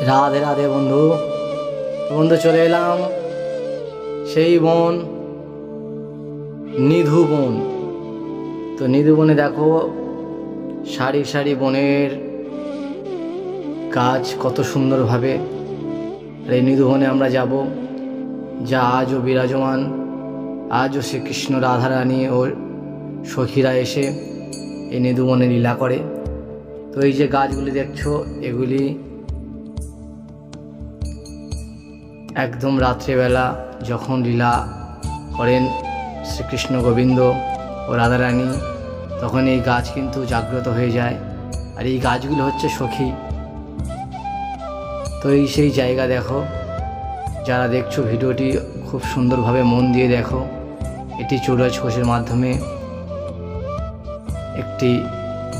রাধে রাধে বন্ধু। বন্ধু চলে এলাম সেই বন, নিধু বন। তো নিধু বনে দেখো সারি সারি বনের গাছ কত সুন্দরভাবে। আর এই নিধু বনে আমরা যাব, যা আজও বিরাজমান। আজও শ্রীকৃষ্ণ রাধারানী ও সখীরা এসে এই নিধু বনে লীলা করে। তো এই যে গাছগুলি দেখছো, এগুলি একদম রাত্রেবেলা যখন লীলা করেন শ্রীকৃষ্ণ গোবিন্দ ও রাধারানী, তখন এই গাছ কিন্তু জাগ্রত হয়ে যায়। আর এই গাছগুলো হচ্ছে সখী। তো এই সেই জায়গা দেখো, যারা দেখছো ভিডিওটি খুব সুন্দরভাবে মন দিয়ে দেখো। এটি চৌরাজ ঘোষের মাধ্যমে একটি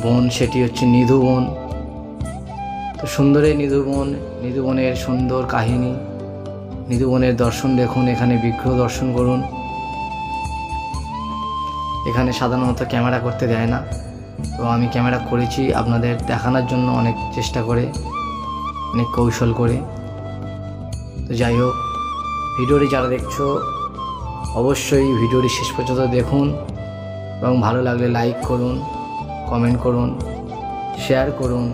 বন, সেটি হচ্ছে নিধু বন। তো সুন্দর এই নিধু বন, নিধু বনের সুন্দর কাহিনী। নিধু বনের দর্শন দেখুন, এখানে বিগ্রহ দর্শন করুন। এখানে সাধারণত ক্যামেরা করতে দেয় না, তো আমি ক্যামেরা করেছি আপনাদের দেখানোর জন্য, অনেক চেষ্টা করে, অনেক কৌশল করে। তো যাই হোক, ভিডিওটি যারা দেখছো অবশ্যই ভিডিওটি শেষ পর্যন্ত দেখুন এবং ভালো লাগলে লাইক করুন, কমেন্ট করুন, শেয়ার করুন।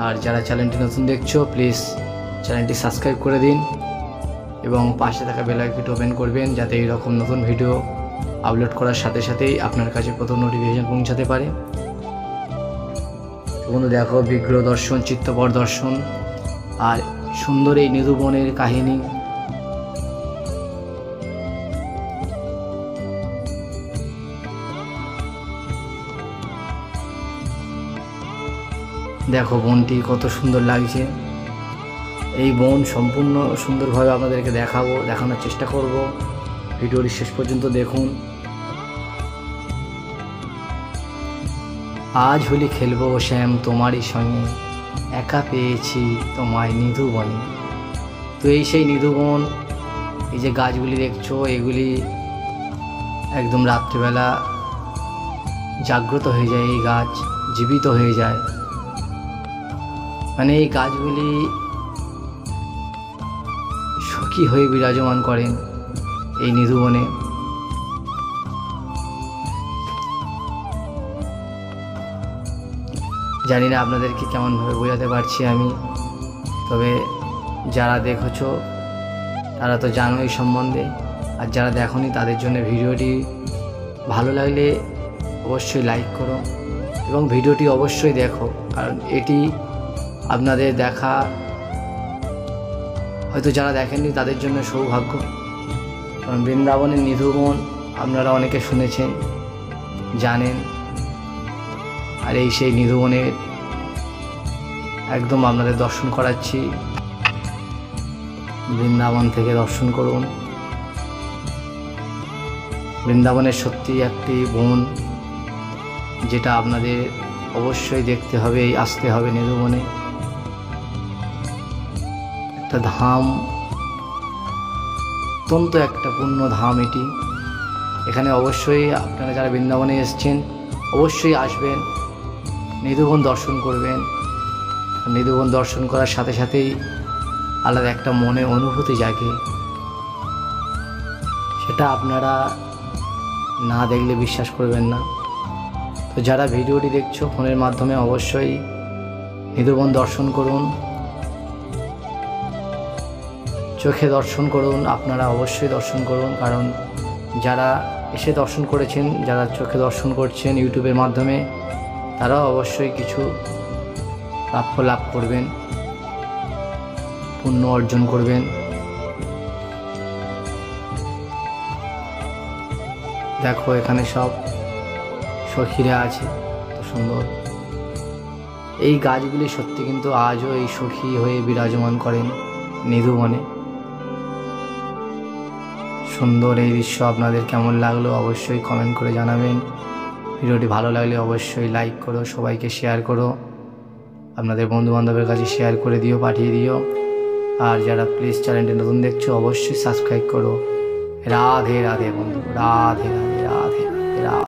আর যারা চ্যানেলটি নতুন দেখছো প্লিজ চ্যানেলটি সাবস্ক্রাইব করে দিন এবং পাশে থাকা বেল আইকনটি ওপেন করবেন, যাতে এইরকম নতুন ভিডিও আপলোড করার সাথে সাথেই আপনার কাছে প্রথম নোটিফিকেশন পৌঁছাতে পারে। বন্ধু দেখো বিগ্রহ দর্শন, চিত্তপট দর্শন আর সুন্দর এই নিধু বনের কাহিনী। দেখো বনটি কত সুন্দর লাগছে। এই বন সম্পূর্ণ সুন্দরভাবে আপনাদেরকে দেখানোর চেষ্টা করব। ভিডিওটি শেষ পর্যন্ত দেখুন। আজ হোলি খেলবো শ্যাম তোমারই সঙ্গে, একা পেয়েছি তোমায় নিধু বনে। তো এই সেই নিধু বন। এই যে গাছগুলি দেখছো, এগুলি একদম রাত্রিবেলা জাগ্রত হয়ে যায়। এই গাছ জীবিত হয়ে যায়, মানে এই গাছগুলি সখী হয়ে বিরাজমান করেন এই নিধু বনে। জানি না আপনাদেরকে কেমনভাবে বোঝাতে পারছি আমি, তবে যারা দেখেছো তারা তো জানো এই সম্বন্ধে। আর যারা দেখোনি তাদের জন্য ভিডিওটি ভালো লাগলে অবশ্যই লাইক করো এবং ভিডিওটি অবশ্যই দেখো, কারণ এটি আপনাদের দেখা হয়তো যারা দেখেননি তাদের জন্য সৌভাগ্য। কারণ বৃন্দাবনের নিধু বন আপনারা অনেকে শুনেছেন, জানেন। আর এই সেই নিধু বনের একদম আপনাদের দর্শন করাচ্ছি। বৃন্দাবন থেকে দর্শন করুন। বৃন্দাবনের সত্যি একটি বন, যেটা আপনাদের অবশ্যই দেখতে হবে, আসতে হবে নিধু বনে। একটা ধাম, অত্যন্ত একটা পূর্ণ ধাম এটি। এখানে অবশ্যই আপনারা যারা বৃন্দাবনে এসেছেন অবশ্যই আসবেন, নিধুবন দর্শন করবেন। নিধুবন দর্শন করার সাথে সাথেই আলাদা একটা মনে অনুভূতি জাগে, সেটা আপনারা না দেখলে বিশ্বাস করবেন না। তো যারা ভিডিওটি দেখছো ফোনের মাধ্যমে অবশ্যই নিধুবন দর্শন করুন, চোখে দর্শন করুন। আপনারা অবশ্যই দর্শন করুন, কারণ যারা এসে দর্শন করেছেন, যারা চোখে দর্শন করছেন ইউটিউবের মাধ্যমে, তারাও অবশ্যই কিছু প্রাপ্য লাভ করবেন, পুণ্য অর্জন করবেন। দেখো এখানে সব সখীরা আছে, তো সুন্দর। এই গাছগুলি সত্যি কিন্তু আজও এই সখী হয়ে বিরাজমান করেন নিধু বনে। সুন্দর এই দৃশ্য আপনাদের কেমন লাগলো অবশ্যই কমেন্ট করে জানাবেন। ভিডিওটি ভালো লাগলে অবশ্যই লাইক করো, সবাইকে শেয়ার করো, আপনাদের বন্ধুবান্ধবের কাছে শেয়ার করে দিও, পাঠিয়ে দিও। আর যারা প্লিজ চ্যানেলটি নতুন দেখছো অবশ্যই সাবস্ক্রাইব করো। রাধে রাধে বন্ধু, রাধে রাধে রাধে রাধে।